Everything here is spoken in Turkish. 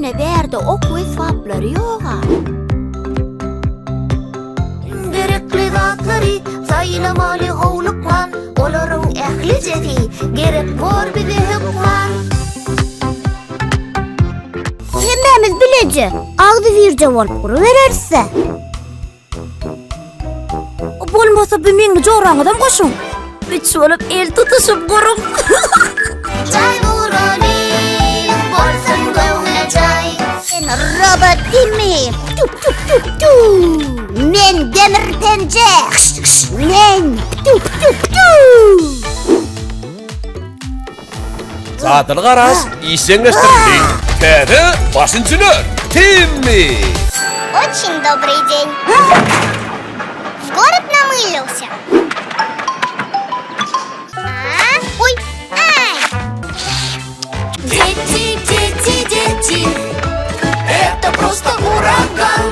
Ene berde ok esvapları yoga. Gerekli zatları sayılamalı hovlukman. Oların ehli cefi gerek var bir de hükman. Hemmemiz bilece. Ağdı virce olup kuruverirse. Bolmasa bir meni jorağıdan koşun. Üç olup el tutuşup kurun. Çay vuralim, bolsun gövne çay. Sen robot değil mi? Tup tup tup tup. Men demir pence. Men tup tup tup. Zaten garaz, işenleştirildi. Kede başınçılar, Timmy. Очень добрый день. В город намылился. Ой, ай. Дети, дети, дети, это просто ураган.